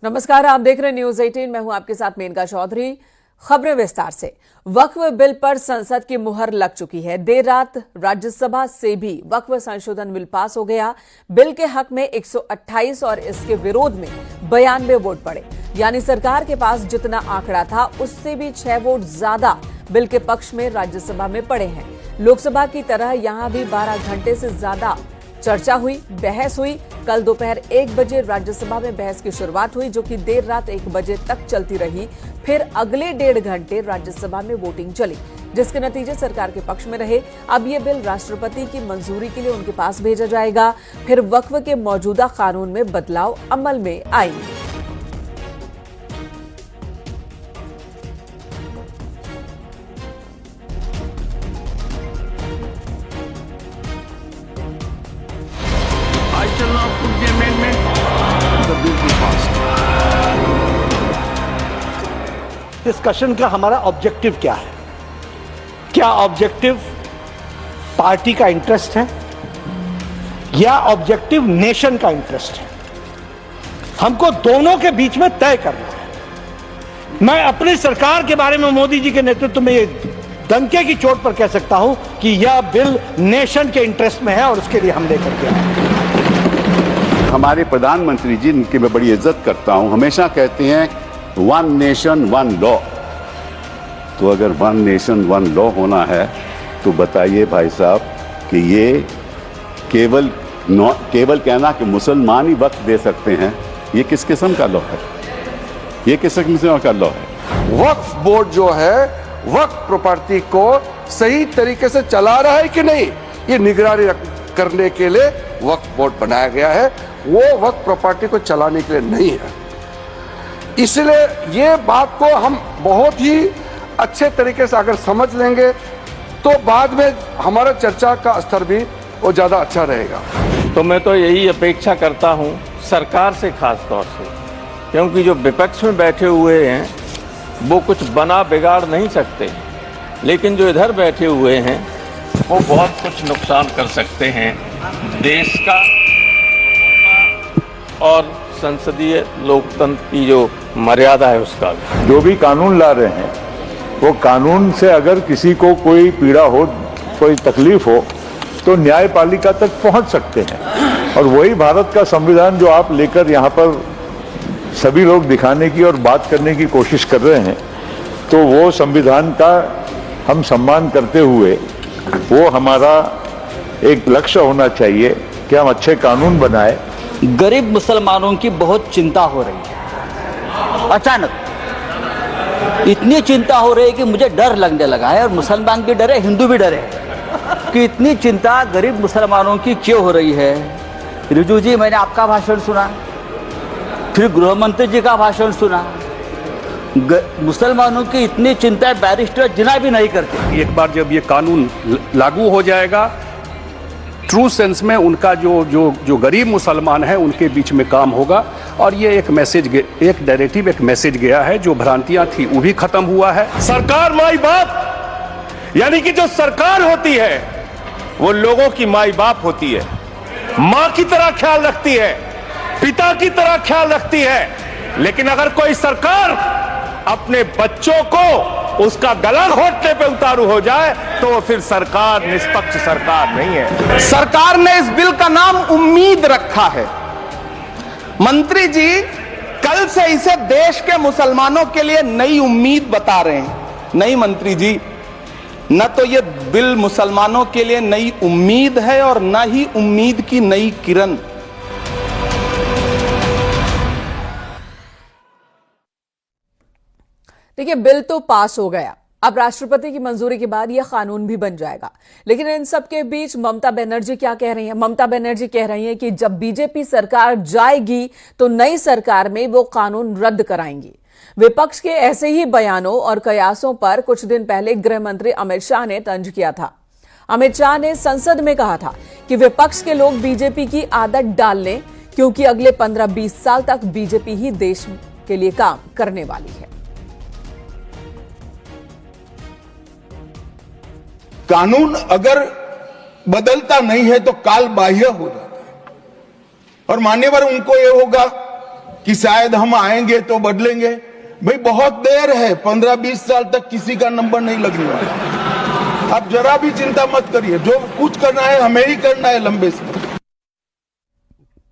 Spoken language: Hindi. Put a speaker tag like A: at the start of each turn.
A: नमस्कार, आप देख रहे हैं न्यूज 18। मैं हूं आपके साथ मेनका चौधरी। खबरें विस्तार से। वक्फ बिल पर संसद की मुहर लग चुकी है। देर रात राज्यसभा से भी वक्फ संशोधन बिल पास हो गया। बिल के हक में 128 और इसके विरोध में 92 वोट पड़े, यानी सरकार के पास जितना आंकड़ा था उससे भी 6 वोट ज्यादा बिल के पक्ष में राज्यसभा में पड़े हैं। लोकसभा की तरह यहां भी 12 घंटे से ज्यादा चर्चा हुई, बहस हुई। कल दोपहर 1 बजे राज्यसभा में बहस की शुरुआत हुई, जो कि देर रात 1 बजे तक चलती रही। फिर अगले 1.5 घंटे राज्यसभा में वोटिंग चली, जिसके नतीजे सरकार के पक्ष में रहे। अब ये बिल राष्ट्रपति की मंजूरी के लिए उनके पास भेजा जाएगा। फिर वक्फ के मौजूदा कानून में बदलाव अमल में आएंगे।
B: डिस्कशन का हमारा ऑब्जेक्टिव क्या है? क्या ऑब्जेक्टिव पार्टी का इंटरेस्ट है या ऑब्जेक्टिव नेशन का इंटरेस्ट है? हमको दोनों के बीच में तय करना है। मैं अपनी सरकार के बारे में मोदी जी के नेतृत्व में ये डंके की चोट पर कह सकता हूं कि यह बिल नेशन के इंटरेस्ट में है और उसके लिए हम लेकर के आए।
C: हमारे प्रधानमंत्री जी, इनकी मैं बड़ी इज्जत करता हूं, हमेशा कहते हैं वन नेशन वन लॉ। तो अगर वन नेशन वन लॉ होना है तो बताइए भाई साहब कि ये केवल कहना कि मुसलमान ही वक्फ दे सकते हैं, ये किस किस्म का लॉ है? ये किस किस्म का लॉ है?
D: वक्फ बोर्ड जो है वक्फ प्रॉपर्टी को सही तरीके से चला रहा है कि नहीं, ये निगरानी करने के लिए वक्फ बोर्ड बनाया गया है। वो वक्फ प्रॉपर्टी को चलाने के लिए नहीं है। इसलिए ये बात को हम बहुत ही अच्छे तरीके से अगर समझ लेंगे तो बाद में हमारा चर्चा का स्तर भी वो ज़्यादा अच्छा रहेगा।
E: तो मैं तो यही अपेक्षा करता हूँ सरकार से, खास तौर से, क्योंकि जो विपक्ष में बैठे हुए हैं वो कुछ बना बिगाड़ नहीं सकते, लेकिन जो इधर बैठे हुए हैं वो बहुत कुछ नुकसान कर सकते हैं देश का और संसदीय लोकतंत्र की जो मर्यादा है उसका।
F: जो भी कानून ला रहे हैं वो कानून से अगर किसी को कोई पीड़ा हो, कोई तकलीफ हो, तो न्यायपालिका तक पहुंच सकते हैं। और वही भारत का संविधान जो आप लेकर यहाँ पर सभी लोग दिखाने की और बात करने की कोशिश कर रहे हैं, तो वो संविधान का हम सम्मान करते हुए वो हमारा एक लक्ष्य होना चाहिए कि हम अच्छे कानून बनाए।
G: गरीब मुसलमानों की बहुत चिंता हो रही है। अचानक इतनी चिंता हो रही है कि मुझे डर लगने लगा है, और मुसलमान भी डरे, हिंदू भी डरे कि इतनी चिंता गरीब मुसलमानों की क्यों हो रही है। रिजू जी, मैंने आपका भाषण सुना, फिर गृह मंत्री जी का भाषण सुना। मुसलमानों की इतनी चिंता बैरिस्टर जिना भी नहीं करते।
H: एक बार जब ये कानून लागू हो जाएगा, ट्रू सेंस में उनका जो गरीब मुसलमान है उनके बीच में काम होगा, और ये एक मैसेज, एक नैरेटिव, एक मैसेज गया है। जो भ्रांतियां थी वो भी खत्म हुआ है।
I: सरकार माई बाप, यानी कि जो सरकार होती है वो लोगों की माई बाप होती है, मां की तरह ख्याल रखती है, पिता की तरह ख्याल रखती है। लेकिन अगर कोई सरकार अपने बच्चों को उसका गला घोटने पे उतारू हो जाए तो फिर सरकार निष्पक्ष सरकार नहीं है।
J: सरकार ने इस बिल का नाम उम्मीद रखा है। मंत्री जी कल से इसे देश के मुसलमानों के लिए नई उम्मीद बता रहे हैं। नहीं मंत्री जी, न तो ये बिल मुसलमानों के लिए नई उम्मीद है और न ही उम्मीद की नई किरण।
A: देखिए, बिल तो पास हो गया। अब राष्ट्रपति की मंजूरी के बाद यह कानून भी बन जाएगा। लेकिन इन सब के बीच ममता बनर्जी क्या कह रही हैं? ममता बनर्जी कह रही हैं कि जब बीजेपी सरकार जाएगी तो नई सरकार में वो कानून रद्द कराएंगी। विपक्ष के ऐसे ही बयानों और कयासों पर कुछ दिन पहले गृह मंत्री अमित शाह ने तंज किया था। अमित शाह ने संसद में कहा था कि विपक्ष के लोग बीजेपी की आदत डाल लें, क्योंकि अगले 15-20 साल तक बीजेपी ही देश के लिए काम करने वाली है।
D: कानून अगर बदलता नहीं है तो काल बाह्य हो जाता है, और मान्यवर उनको ये होगा
K: कि शायद हम आएंगे तो बदलेंगे। भाई बहुत देर है, 15-20 साल तक किसी का नंबर नहीं लगने वाला। आप जरा भी चिंता मत करिए, जो कुछ करना है हमें ही करना है लंबे समय।